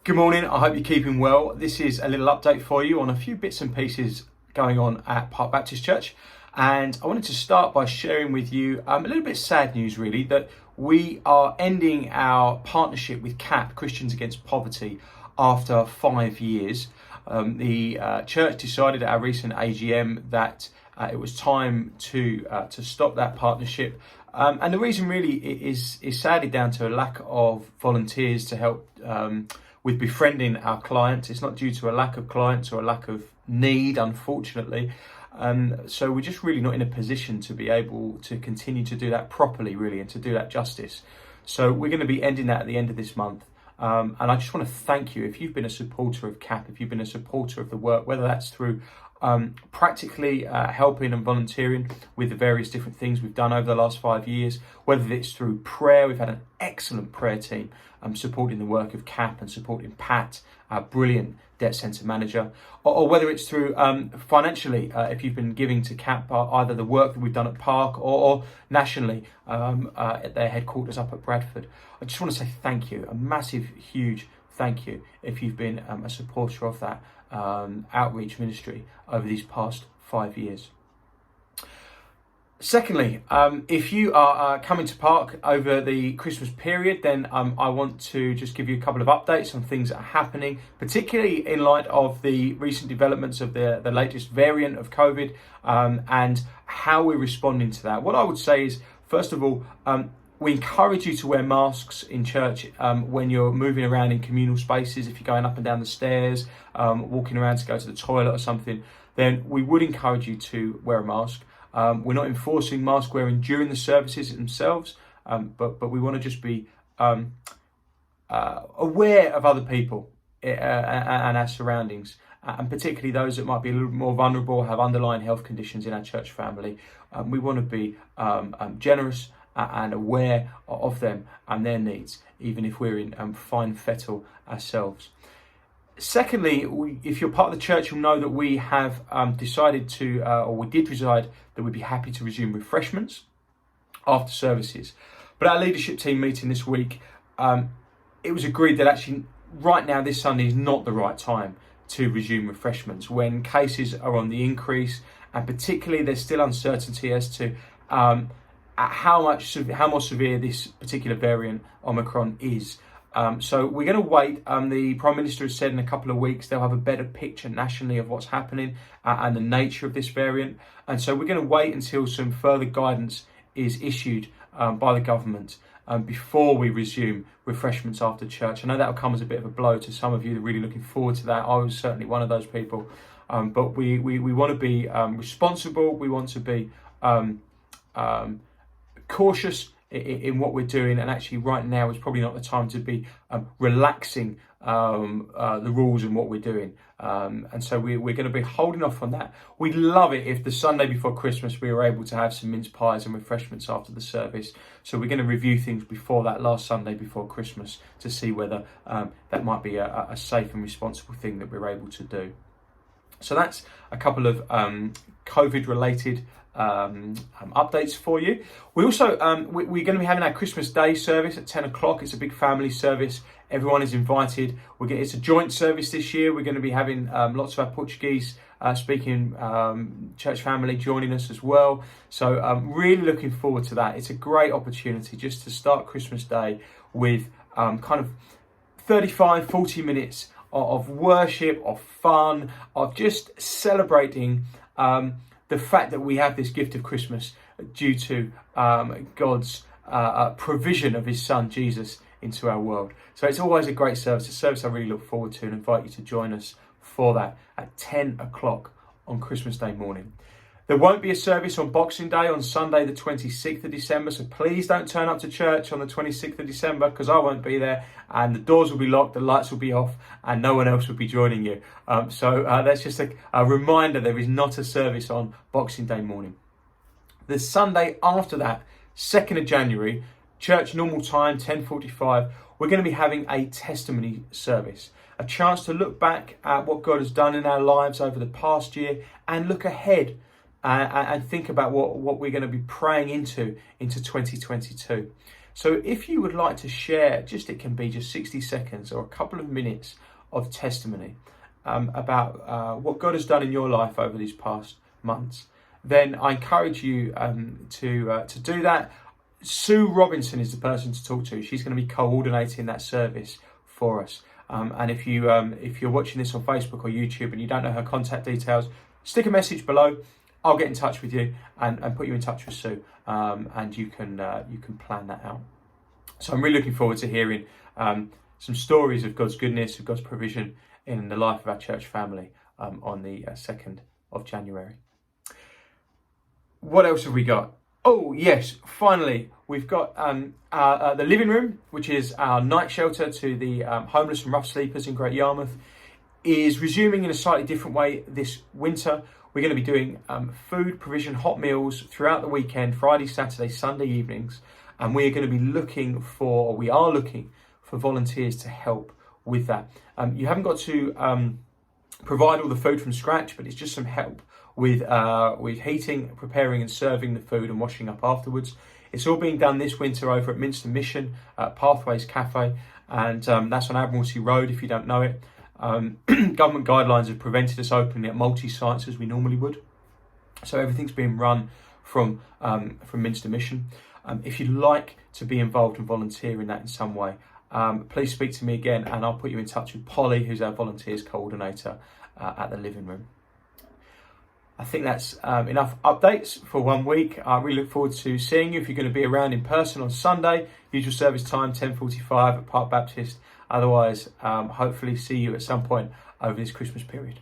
Good morning, I hope you're keeping well. This is a little update for you on a few bits and pieces going on at Park Baptist Church. And I wanted to start by sharing with you a little bit sad news really, that we are ending our partnership with CAP, Christians Against Poverty, after 5 years. The church decided at our recent AGM that it was time to stop that partnership. And the reason really is sadly down to a lack of volunteers to help with befriending our clients. It's not due to a lack of clients or a lack of need, unfortunately. So we're just really not in a position to be able to continue to do that properly, really, and to do that justice. So we're going to be ending that at the end of this month. And I just want to thank you if you've been a supporter of CAP, if you've been a supporter of the work, whether that's through practically helping and volunteering with the various different things we've done over the last 5 years, whether it's through prayer. We've had an excellent prayer team supporting the work of CAP and supporting Pat, our brilliant debt centre manager, or whether it's through financially, if you've been giving to CAP either the work that we've done at Park or nationally at their headquarters up at Bradford. I just want to say thank you, a massive, huge thank you if you've been a supporter of that outreach ministry over these past 5 years. Secondly, if you are coming to Park over the Christmas period, then I want to just give you a couple of updates on things that are happening, particularly in light of the recent developments of the latest variant of COVID and how we're responding to that. What I would say is, first of all, we encourage you to wear masks in church when you're moving around in communal spaces. If you're going up and down the stairs, walking around to go to the toilet or something, then we would encourage you to wear a mask. We're not enforcing mask wearing during the services themselves, but we want to just be aware of other people and our surroundings, and particularly those that might be a little more vulnerable, have underlying health conditions in our church family. We want to be generous and aware of them and their needs, even if we're in fine fettle ourselves. Secondly, if you're part of the church, you'll know that we have decided to, or we did decide that we'd be happy to resume refreshments after services. But our leadership team meeting this week, it was agreed that actually right now this Sunday is not the right time to resume refreshments when cases are on the increase, and particularly there's still uncertainty as to how more severe this particular variant Omicron is. So we're going to wait. The Prime Minister has said in a couple of weeks they'll have a better picture nationally of what's happening and the nature of this variant. And so we're going to wait until some further guidance is issued by the government before we resume refreshments after church. I know that'll come as a bit of a blow to some of you that are really looking forward to that. I was certainly one of those people. But we want to be responsible. We want to be cautious in what we're doing, and actually right now is probably not the time to be relaxing the rules and what we're doing, and so we're going to be holding off on that. We'd love it if the Sunday before Christmas we were able to have some mince pies and refreshments after the service, so we're going to review things before that last Sunday before Christmas to see whether that might be a safe and responsible thing that we're able to do. So that's a couple of COVID related updates for you. We also we're going to be having our Christmas Day service at 10 o'clock. It's a big family service. Everyone is invited. It's a joint service this year. We're going to be having lots of our Portuguese speaking church family joining us as well. So I'm really looking forward to that. It's a great opportunity just to start Christmas Day with kind of 35-40 minutes of worship, of fun, of just celebrating the fact that we have this gift of Christmas due to God's provision of his son Jesus into our world. So it's always a great service, a service I really look forward to, and invite you to join us for that at 10 o'clock on Christmas Day morning. There won't be a service on Boxing Day on Sunday the 26th of December, so please don't turn up to church on the 26th of December because I won't be there, and the doors will be locked, the lights will be off, and no one else will be joining you. So that's just a reminder, there is not a service on Boxing Day morning. The Sunday after that, 2nd of January, church normal time, 10:45, we're going to be having a testimony service, a chance to look back at what God has done in our lives over the past year and look ahead and think about what we're going to be praying into 2022. So if you would like to share, it can be just 60 seconds or a couple of minutes of testimony about what God has done in your life over these past months, then I encourage you to do that. Sue Robinson is the person to talk to. She's going to be coordinating that service for us. And if you're watching this on Facebook or YouTube and you don't know her contact details, stick a message below. I'll get in touch with you and put you in touch with Sue, and you can plan that out. So I'm really looking forward to hearing some stories of God's goodness, of God's provision in the life of our church family on the 2nd of January. What else have we got? Oh yes, finally we've got the living room, which is our night shelter to the homeless and rough sleepers in Great Yarmouth, is resuming in a slightly different way this winter. We're going to be doing food provision, hot meals throughout the weekend, Friday, Saturday, Sunday evenings, and we are looking for volunteers to help with that. You haven't got to provide all the food from scratch, but it's just some help with heating, preparing and serving the food and washing up afterwards. It's all being done this winter over at Minster Mission Pathways Cafe, and that's on Admiralty Road if you don't know it. Government guidelines have prevented us opening at multi-sites as we normally would, so everything's being run from Minster Mission. If you'd like to be involved and volunteer in that in some way, please speak to me again and I'll put you in touch with Polly, who's our volunteers coordinator at the living room. I think that's enough updates for 1 week. I really look forward to seeing you if you're going to be around in person on Sunday. Usual service time, 10:45 at Park Baptist. Otherwise, hopefully see you at some point over this Christmas period.